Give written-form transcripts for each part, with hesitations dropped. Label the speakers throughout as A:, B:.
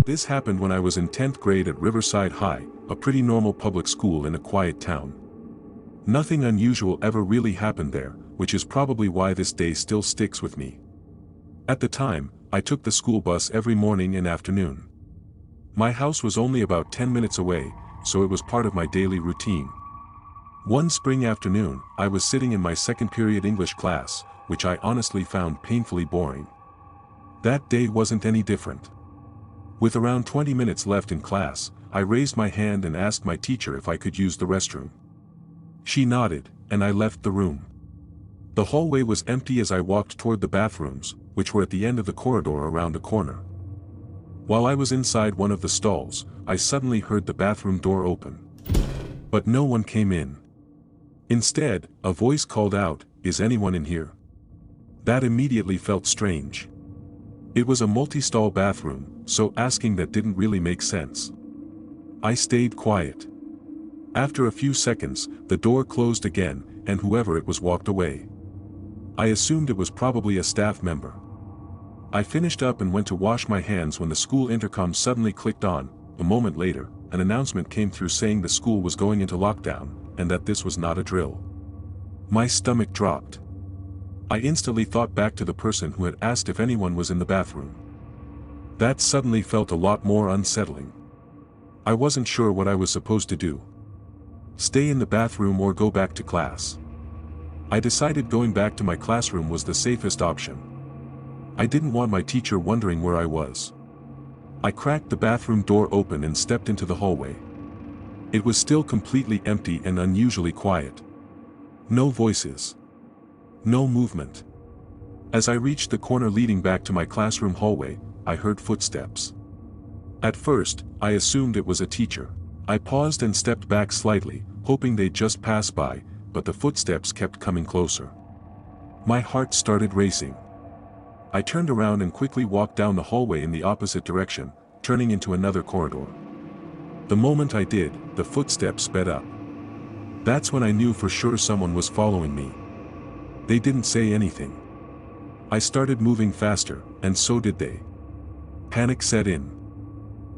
A: This happened when I was in 10th grade at Riverside High, a pretty normal public school in a quiet town. Nothing unusual ever really happened there, which is probably why this day still sticks with me. At the time, I took the school bus every morning and afternoon. My house was only about 10 minutes away, so it was part of my daily routine. One spring afternoon, I was sitting in my second period English class, which I honestly found painfully boring. That day wasn't any different. With around 20 minutes left in class, I raised my hand and asked my teacher if I could use the restroom. She nodded, and I left the room. The hallway was empty as I walked toward the bathrooms, which were at the end of the corridor around a corner. While I was inside one of the stalls, I suddenly heard the bathroom door open. But no one came in. Instead, a voice called out, "Is anyone in here?" That immediately felt strange. It was a multi-stall bathroom, so asking that didn't really make sense. I stayed quiet. After a few seconds, the door closed again, and whoever it was walked away. I assumed it was probably a staff member. I finished up and went to wash my hands when the school intercom suddenly clicked on. A moment later, an announcement came through saying the school was going into lockdown, and that this was not a drill. My stomach dropped. I instantly thought back to the person who had asked if anyone was in the bathroom. That suddenly felt a lot more unsettling. I wasn't sure what I was supposed to do. Stay in the bathroom or go back to class. I decided going back to my classroom was the safest option. I didn't want my teacher wondering where I was. I cracked the bathroom door open and stepped into the hallway. It was still completely empty and unusually quiet. No voices. No movement. As I reached the corner leading back to my classroom hallway, I heard footsteps. At first, I assumed it was a teacher. I paused and stepped back slightly, hoping they'd just pass by, but the footsteps kept coming closer. My heart started racing. I turned around and quickly walked down the hallway in the opposite direction, turning into another corridor. The moment I did, the footsteps sped up. That's when I knew for sure someone was following me. They didn't say anything. I started moving faster, and so did they. Panic set in.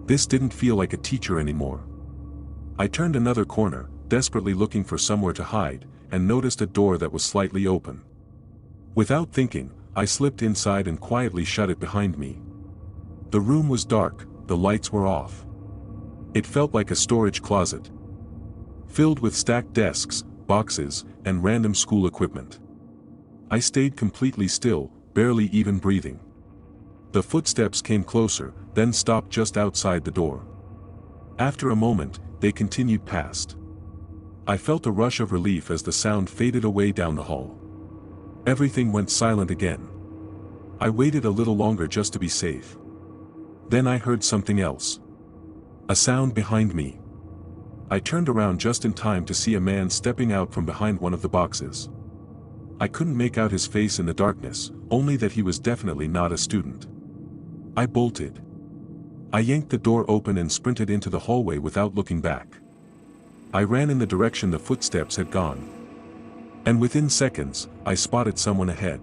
A: This didn't feel like a teacher anymore. I turned another corner, desperately looking for somewhere to hide, and noticed a door that was slightly open. Without thinking, I slipped inside and quietly shut it behind me. The room was dark, the lights were off. It felt like a storage closet, filled with stacked desks, boxes, and random school equipment. I stayed completely still, barely even breathing. The footsteps came closer, then stopped just outside the door. After a moment, they continued past. I felt a rush of relief as the sound faded away down the hall. Everything went silent again. I waited a little longer just to be safe. Then I heard something else. A sound behind me. I turned around just in time to see a man stepping out from behind one of the boxes. I couldn't make out his face in the darkness, only that he was definitely not a student. I bolted. I yanked the door open and sprinted into the hallway without looking back. I ran in the direction the footsteps had gone. And within seconds, I spotted someone ahead.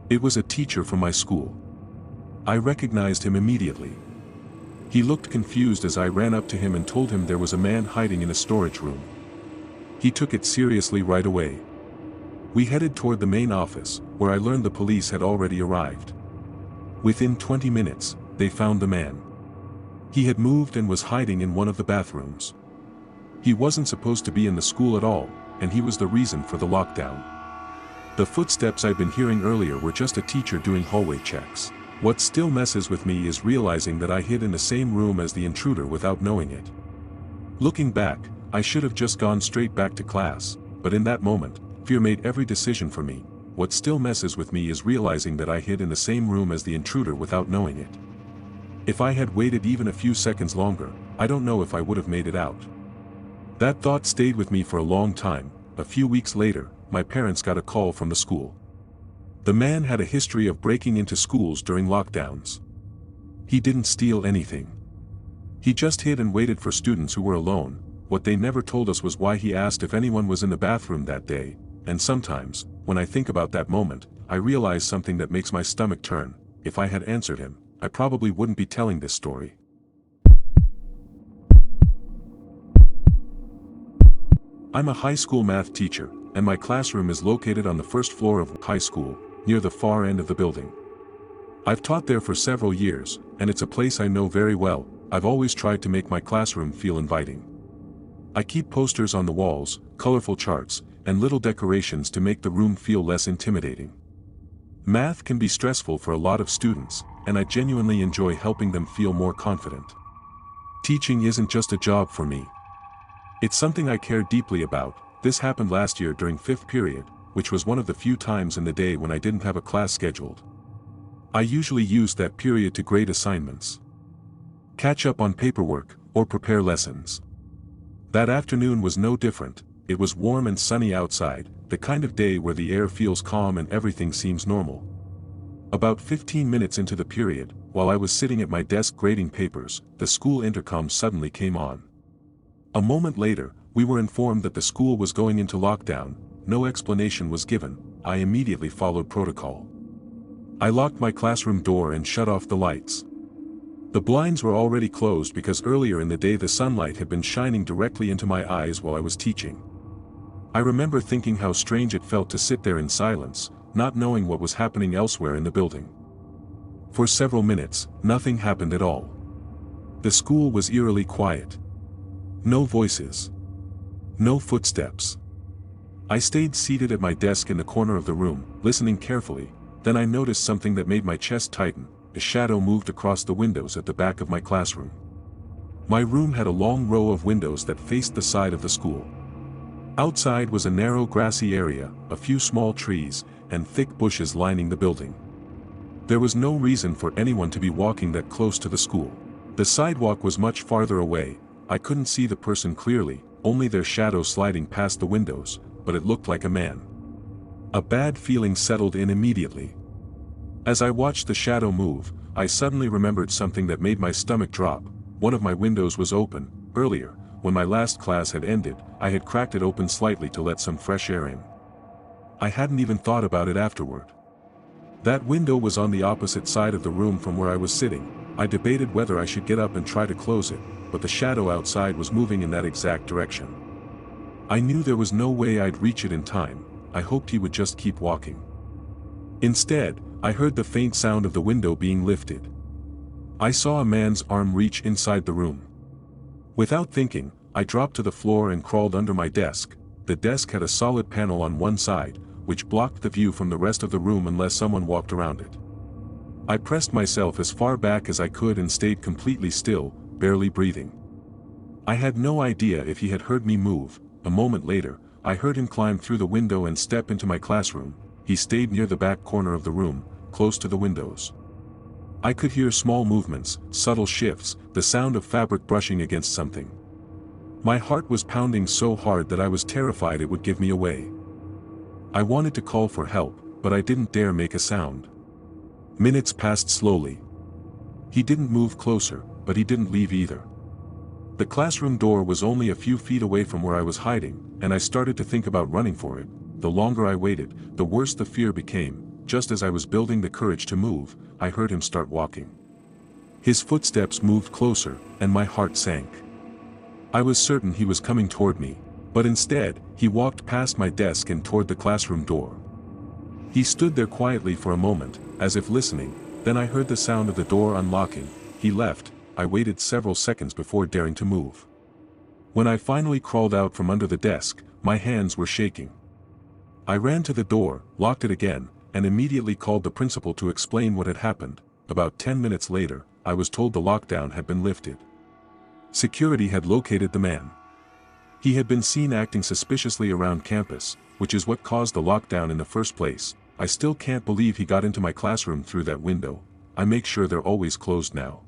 A: It was a teacher from my school. I recognized him immediately. He looked confused as I ran up to him and told him there was a man hiding in a storage room. He took it seriously right away. We headed toward the main office, where I learned the police had already arrived. Within 20 minutes, they found the man. He had moved and was hiding in one of the bathrooms. He wasn't supposed to be in the school at all, and he was the reason for the lockdown. The footsteps I'd been hearing earlier were just a teacher doing hallway checks. What still messes with me is realizing that I hid in the same room as the intruder without knowing it. Looking back, I should have just gone straight back to class, but in that moment, fear made every decision for me. What still messes with me is realizing that I hid in the same room as the intruder without knowing it. If I had waited even a few seconds longer, I don't know if I would have made it out. That thought stayed with me for a long time. A few weeks later, my parents got a call from the school. The man had a history of breaking into schools during lockdowns. He didn't steal anything. He just hid and waited for students who were alone. What they never told us was why he asked if anyone was in the bathroom that day, and sometimes, when I think about that moment, I realize something that makes my stomach turn. If I had answered him, I probably wouldn't be telling this story. I'm a high school math teacher, and my classroom is located on the first floor of high school, near the far end of the building. I've taught there for several years, and it's a place I know very well. I've always tried to make my classroom feel inviting. I keep posters on the walls, colorful charts, and little decorations to make the room feel less intimidating. Math can be stressful for a lot of students, and I genuinely enjoy helping them feel more confident. Teaching isn't just a job for me. It's something I care deeply about. This happened last year during 5th period, which was one of the few times in the day when I didn't have a class scheduled. I usually used that period to grade assignments, catch up on paperwork, or prepare lessons. That afternoon was no different. It was warm and sunny outside, the kind of day where the air feels calm and everything seems normal. About 15 minutes into the period, while I was sitting at my desk grading papers, the school intercom suddenly came on. A moment later, we were informed that the school was going into lockdown. No explanation was given. I immediately followed protocol. I locked my classroom door and shut off the lights. The blinds were already closed because earlier in the day the sunlight had been shining directly into my eyes while I was teaching. I remember thinking how strange it felt to sit there in silence, not knowing what was happening elsewhere in the building. For several minutes, nothing happened at all. The school was eerily quiet. No voices. No footsteps. I stayed seated at my desk in the corner of the room, listening carefully. Then I noticed something that made my chest tighten. A shadow moved across the windows at the back of my classroom. My room had a long row of windows that faced the side of the school. Outside was a narrow grassy area, a few small trees, and thick bushes lining the building. There was no reason for anyone to be walking that close to the school. The sidewalk was much farther away. I couldn't see the person clearly, only their shadow sliding past the windows, but it looked like a man. A bad feeling settled in immediately. As I watched the shadow move, I suddenly remembered something that made my stomach drop. One of my windows was open. Earlier, when my last class had ended, I had cracked it open slightly to let some fresh air in. I hadn't even thought about it afterward. That window was on the opposite side of the room from where I was sitting. I debated whether I should get up and try to close it, but the shadow outside was moving in that exact direction. I knew there was no way I'd reach it in time. I hoped he would just keep walking. Instead, I heard the faint sound of the window being lifted. I saw a man's arm reach inside the room. Without thinking, I dropped to the floor and crawled under my desk. The desk had a solid panel on one side, which blocked the view from the rest of the room unless someone walked around it. I pressed myself as far back as I could and stayed completely still, barely breathing. I had no idea if he had heard me move. A moment later, I heard him climb through the window and step into my classroom. He stayed near the back corner of the room, close to the windows. I could hear small movements, subtle shifts, the sound of fabric brushing against something. My heart was pounding so hard that I was terrified it would give me away. I wanted to call for help, but I didn't dare make a sound. Minutes passed slowly. He didn't move closer, but he didn't leave either. The classroom door was only a few feet away from where I was hiding, and I started to think about running for it. The longer I waited, the worse the fear became. Just as I was building the courage to move, I heard him start walking. His footsteps moved closer, and my heart sank. I was certain he was coming toward me, but instead, he walked past my desk and toward the classroom door. He stood there quietly for a moment, as if listening. Then I heard the sound of the door unlocking. He left. I waited several seconds before daring to move. When I finally crawled out from under the desk, my hands were shaking. I ran to the door, locked it again, and immediately called the principal to explain what had happened. About 10 minutes later, I was told the lockdown had been lifted. Security had located the man. He had been seen acting suspiciously around campus, which is what caused the lockdown in the first place. I still can't believe he got into my classroom through that window. I make sure they're always closed now.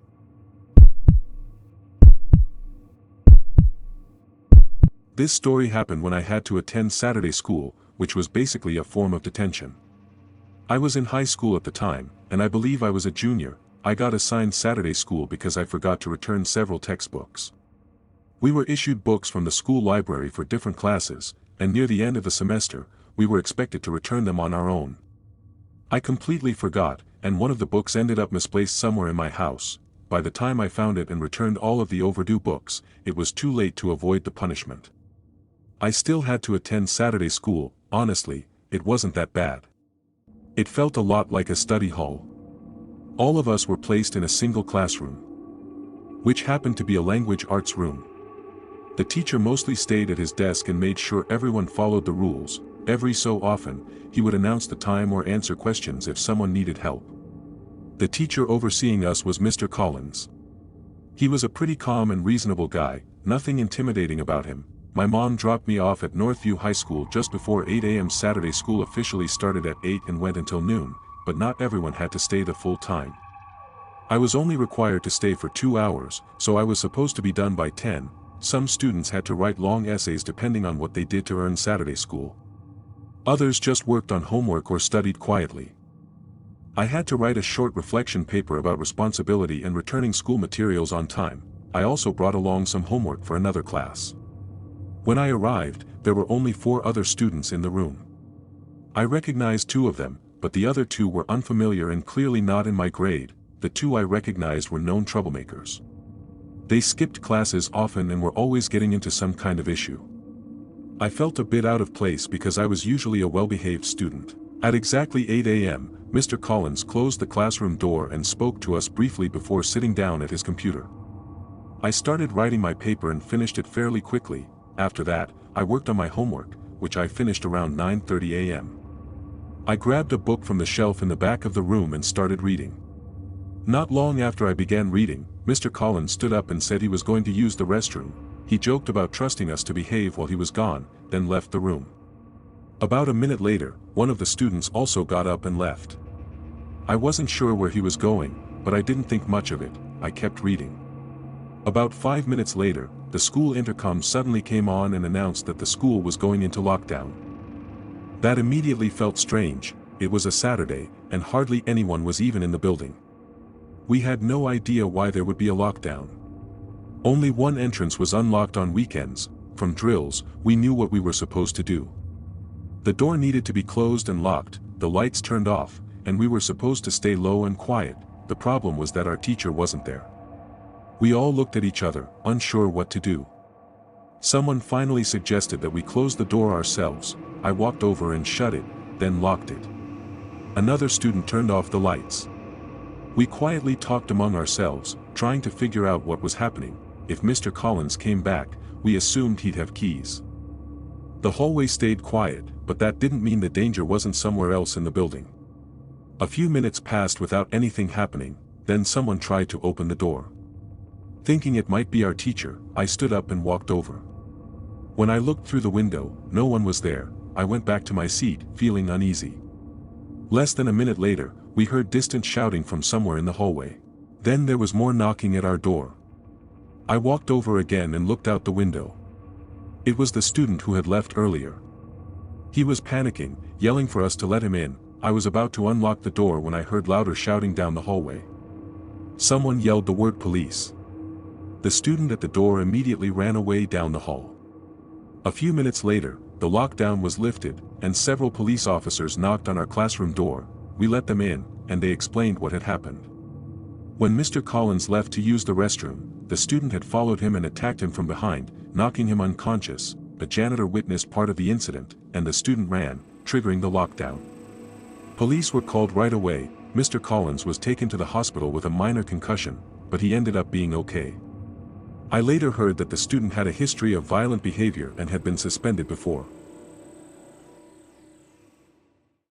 A: This story happened when I had to attend Saturday school, which was basically a form of detention. I was in high school at the time, and I believe I was a junior. I got assigned Saturday school because I forgot to return several textbooks. We were issued books from the school library for different classes, and near the end of the semester, we were expected to return them on our own. I completely forgot, and one of the books ended up misplaced somewhere in my house. By the time I found it and returned all of the overdue books, it was too late to avoid the punishment. I still had to attend Saturday school. Honestly, it wasn't that bad. It felt a lot like a study hall. All of us were placed in a single classroom, which happened to be a language arts room. The teacher mostly stayed at his desk and made sure everyone followed the rules. Every so often, he would announce the time or answer questions if someone needed help. The teacher overseeing us was Mr. Collins. He was a pretty calm and reasonable guy, nothing intimidating about him. My mom dropped me off at Northview High School just before 8 a.m. Saturday school officially started at 8 and went until noon, but not everyone had to stay the full time. I was only required to stay for 2 hours, so I was supposed to be done by 10. Some students had to write long essays depending on what they did to earn Saturday school. Others just worked on homework or studied quietly. I had to write a short reflection paper about responsibility and returning school materials on time. I also brought along some homework for another class. When I arrived, there were only 4 other students in the room. I recognized 2 of them, but the other 2 were unfamiliar and clearly not in my grade. The 2 I recognized were known troublemakers. They skipped classes often and were always getting into some kind of issue. I felt a bit out of place because I was usually a well-behaved student. At exactly 8 a.m., Mr. Collins closed the classroom door and spoke to us briefly before sitting down at his computer. I started writing my paper and finished it fairly quickly. After that, I worked on my homework, which I finished around 9:30 a.m. I grabbed a book from the shelf in the back of the room and started reading. Not long after I began reading, Mr. Collins stood up and said he was going to use the restroom. He joked about trusting us to behave while he was gone, then left the room. About a minute later, one of the students also got up and left. I wasn't sure where he was going, but I didn't think much of it. I kept reading. About 5 minutes later, the school intercom suddenly came on and announced that the school was going into lockdown. That immediately felt strange. It was a Saturday, and hardly anyone was even in the building. We had no idea why there would be a lockdown. Only one entrance was unlocked on weekends. From drills, we knew what we were supposed to do. The door needed to be closed and locked, the lights turned off, and we were supposed to stay low and quiet. The problem was that our teacher wasn't there. We all looked at each other, unsure what to do. Someone finally suggested that we close the door ourselves. I walked over and shut it, then locked it. Another student turned off the lights. We quietly talked among ourselves, trying to figure out what was happening. If Mr. Collins came back, we assumed he'd have keys. The hallway stayed quiet, but that didn't mean the danger wasn't somewhere else in the building. A few minutes passed without anything happening, then someone tried to open the door. Thinking it might be our teacher, I stood up and walked over. When I looked through the window, no one was there. I went back to my seat, feeling uneasy. Less than a minute later, we heard distant shouting from somewhere in the hallway. Then there was more knocking at our door. I walked over again and looked out the window. It was the student who had left earlier. He was panicking, yelling for us to let him in. I was about to unlock the door when I heard louder shouting down the hallway. Someone yelled the word police. The student at the door immediately ran away down the hall. A few minutes later, the lockdown was lifted, and several police officers knocked on our classroom door. We let them in, and they explained what had happened. When Mr. Collins left to use the restroom, the student had followed him and attacked him from behind, knocking him unconscious. A janitor witnessed part of the incident, and the student ran, triggering the lockdown. Police were called right away. Mr. Collins was taken to the hospital with a minor concussion, but he ended up being okay. I later heard that the student had a history of violent behavior and had been suspended before.